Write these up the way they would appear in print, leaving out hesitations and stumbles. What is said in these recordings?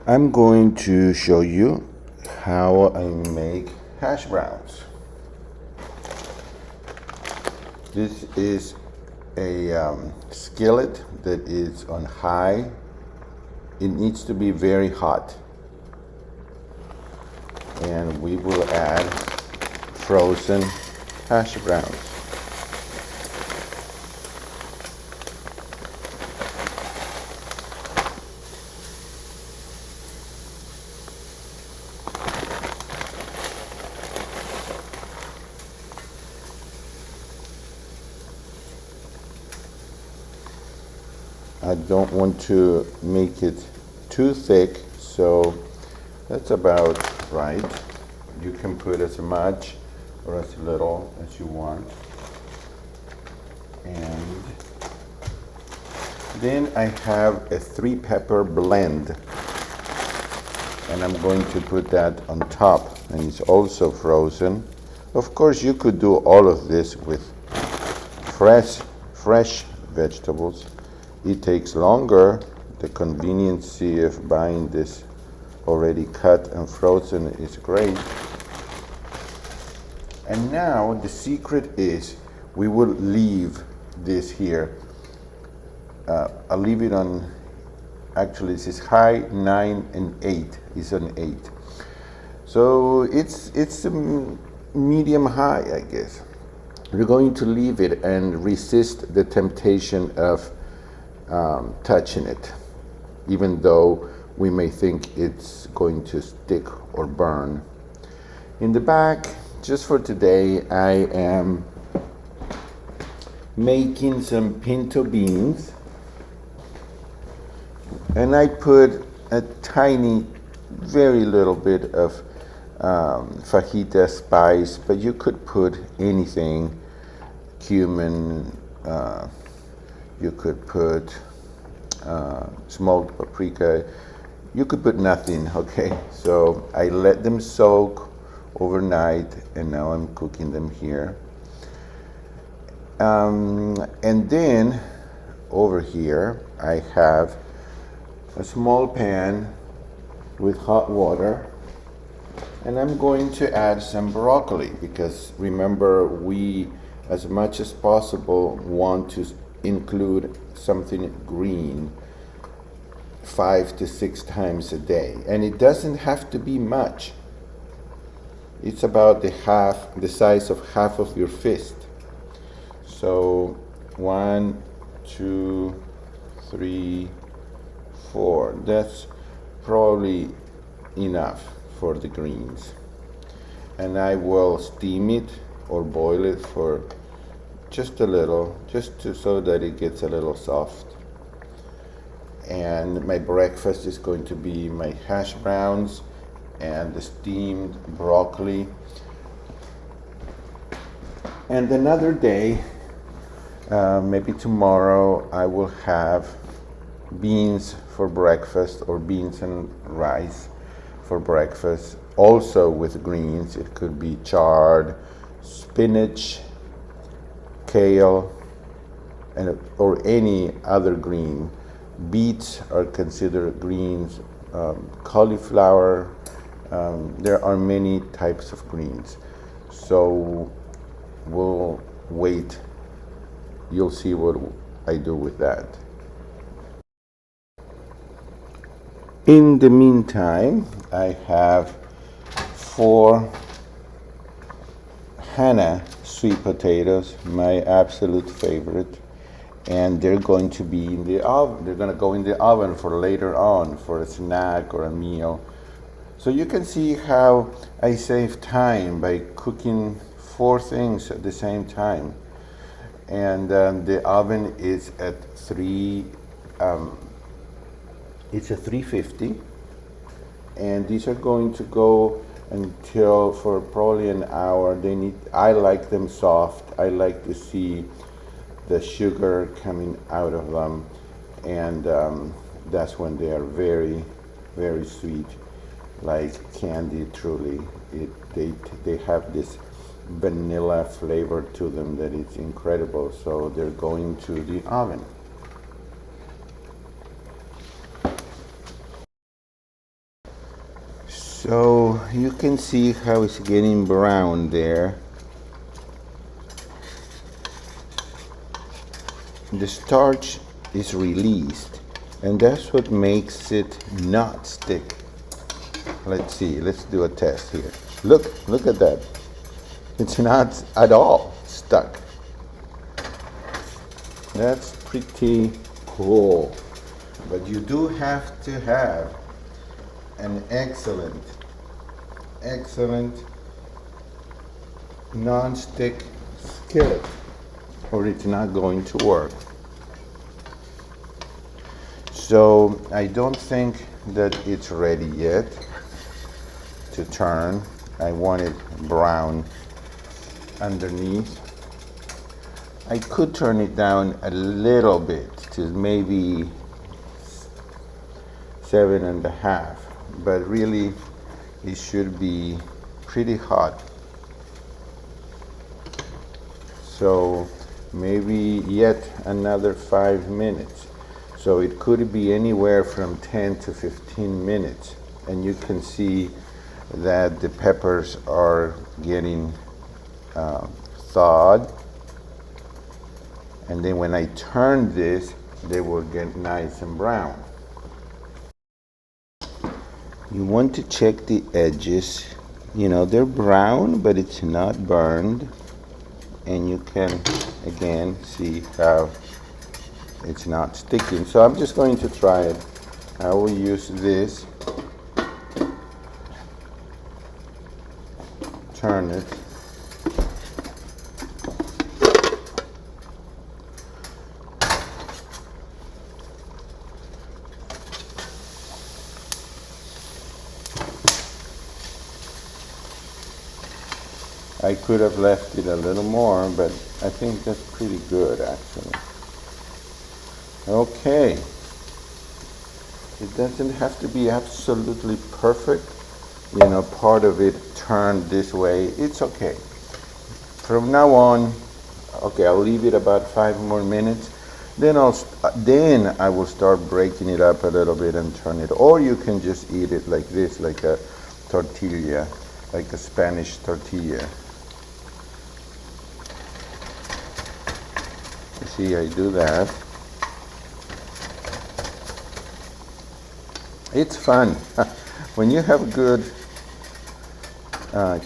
I'm going to show you how I make hash browns. This is a skillet that is on high. It needs to be very hot. And we will add frozen hash browns. I don't want to make it too thick, so that's about right. You can put as much or as little as you want. And then I have a 3-pepper blend, and I'm going to put that on top, and it's also frozen. Of course, you could do all of this with fresh vegetables. It takes longer. The conveniency of buying this already cut and frozen is great. And now the secret is we will leave this here. I'll leave it on, actually this is high 9 and 8, it's on 8. So it's a medium high, I guess. We're going to leave it and resist the temptation of touching it, even though we may think it's going to stick or burn. In the back, just for today, I am making some pinto beans, and I put a tiny, very little bit of fajita spice, but you could put anything, cumin, you could put smoked paprika, you could put nothing, okay? So I let them soak overnight, and now I'm cooking them here. And then over here I have a small pan with hot water, and I'm going to add some broccoli, because remember, we as much as possible want to include something green 5 to 6 times a day, and it doesn't have to be much. It's about the size of half of your fist. So 1, 2, 3, 4. That's probably enough for the greens. And I will steam it or boil it for just a little, so that it gets a little soft. And my breakfast is going to be my hash browns and the steamed broccoli. And another day, maybe tomorrow, I will have beans for breakfast, or beans and rice for breakfast, also with greens. It could be chard, spinach, kale, or any other green. Beets are considered greens, cauliflower, there are many types of greens. So we'll wait, you'll see what I do with that. In the meantime, I have 4 Hana sweet potatoes, my absolute favorite, and they're going to be in the oven. They're going to go in the oven for later on, for a snack or a meal. So you can see how I save time by cooking 4 things at the same time. And the oven is at it's a 350, and these are going to go until for probably an hour. I like them soft. I like to see the sugar coming out of them, and that's when they are very, very sweet, like candy. Truly, they have this vanilla flavor to them that it's incredible. So they're going to the oven. So you can see how it's getting brown there. The starch is released, and that's what makes it not stick. Let's see, let's do a test here. Look at that. It's not at all stuck. That's pretty cool. But you do have to have an excellent non-stick skillet, or it's not going to work. So I don't think that it's ready yet to turn. I want it brown underneath. I could turn it down a little bit to maybe 7.5, but really it should be pretty hot. So maybe yet another 5 minutes. So it could be anywhere from 10 to 15 minutes. And you can see that the peppers are getting thawed. And then when I turn this, they will get nice and brown. You want to check the edges. You know, they're brown, but it's not burned. And you can, again, see how it's not sticking. So I'm just going to try it. I will use this. Turn it. I could have left it a little more, but I think that's pretty good actually. Okay. It doesn't have to be absolutely perfect. You know, part of it turned this way. It's okay. From now on, okay, I'll leave it about 5 more minutes. Then I will start breaking it up a little bit and turn it. Or you can just eat it like this, like a tortilla, like a Spanish tortilla. You see, I do that. It's fun. When you have good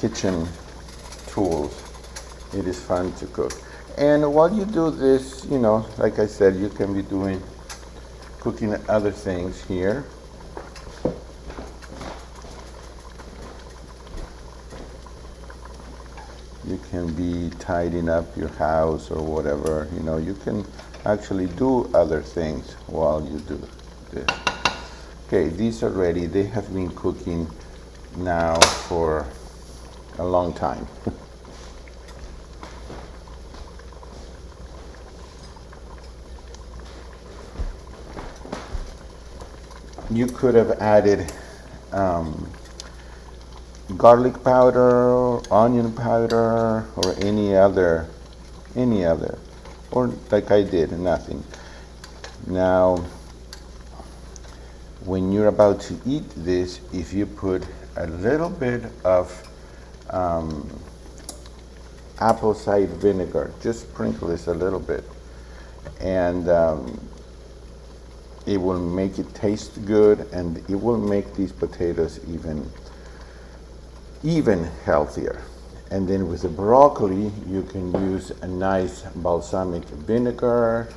kitchen tools, it is fun to cook. And while you do this, you know, like I said, you can be cooking other things here. You can be tidying up your house or whatever. You know, you can actually do other things while you do this. Okay, these are ready. They have been cooking now for a long time. You could have added garlic powder, onion powder, or any other, or like I did, nothing. Now, when you're about to eat this, if you put a little bit of apple cider vinegar, just sprinkle this a little bit, and it will make it taste good, and it will make these potatoes even healthier. And then with the broccoli, you can use a nice balsamic vinegar,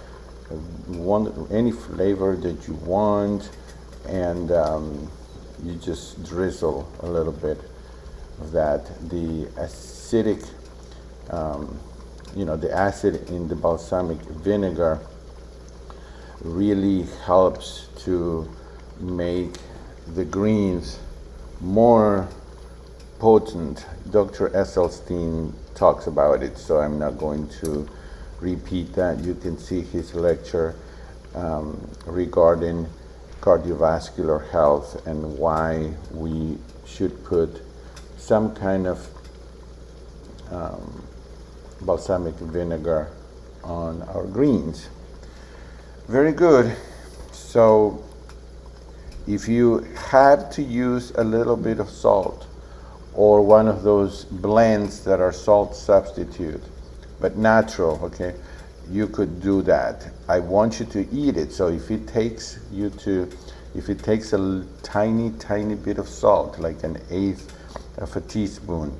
any flavor that you want, and you just drizzle a little bit of that. The acidic, the acid in the balsamic vinegar really helps to make the greens more potent. Dr. Esselstyn talks about it, so I'm not going to repeat that. You can see his lecture regarding cardiovascular health and why we should put some kind of balsamic vinegar on our greens. Very good. So If you had to use a little bit of salt or one of those blends that are salt substitute, but natural, okay, you could do that. I want you to eat it. So if it takes a tiny bit of salt, like an eighth of a teaspoon,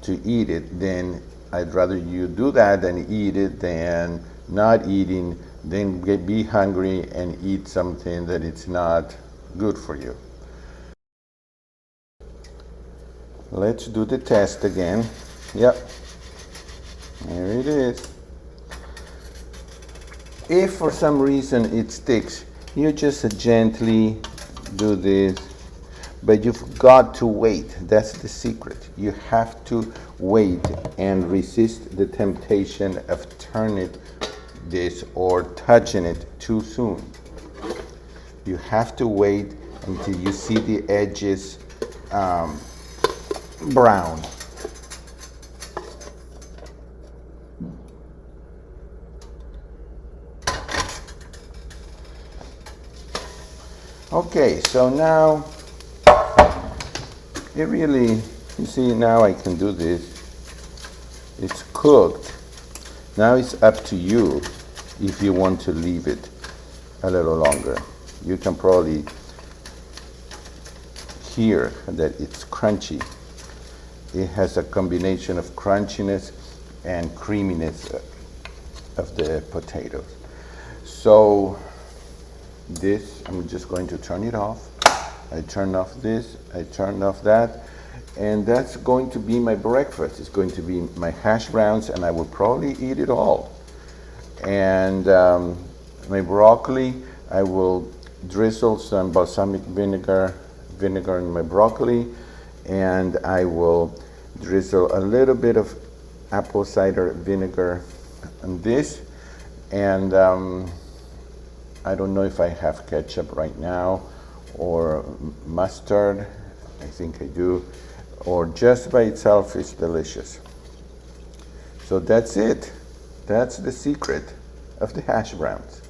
to eat it, then I'd rather you do that than eat it than not eating, then be hungry and eat something that it's not good for you. Let's do the test again. Yep, there it is. If for some reason it sticks, you just gently do this, but you've got to wait. That's the secret. You have to wait and resist the temptation of turning this or touching it too soon. You have to wait until you see the edges brown. Okay, so now it really, you see, now I can do this. It's cooked. Now it's up to you if you want to leave it a little longer. You can probably hear that it's crunchy. It has a combination of crunchiness and creaminess of the potatoes. So this, I'm just going to turn it off. I turn off this, I turn off that, and that's going to be my breakfast. It's going to be my hash browns, and I will probably eat it all. And my broccoli, I will drizzle some balsamic vinegar in my broccoli, and I will drizzle a little bit of apple cider vinegar on this. And I don't know if I have ketchup right now or mustard. I think I do. Or just by itself is delicious. So that's it. That's the secret of the hash browns.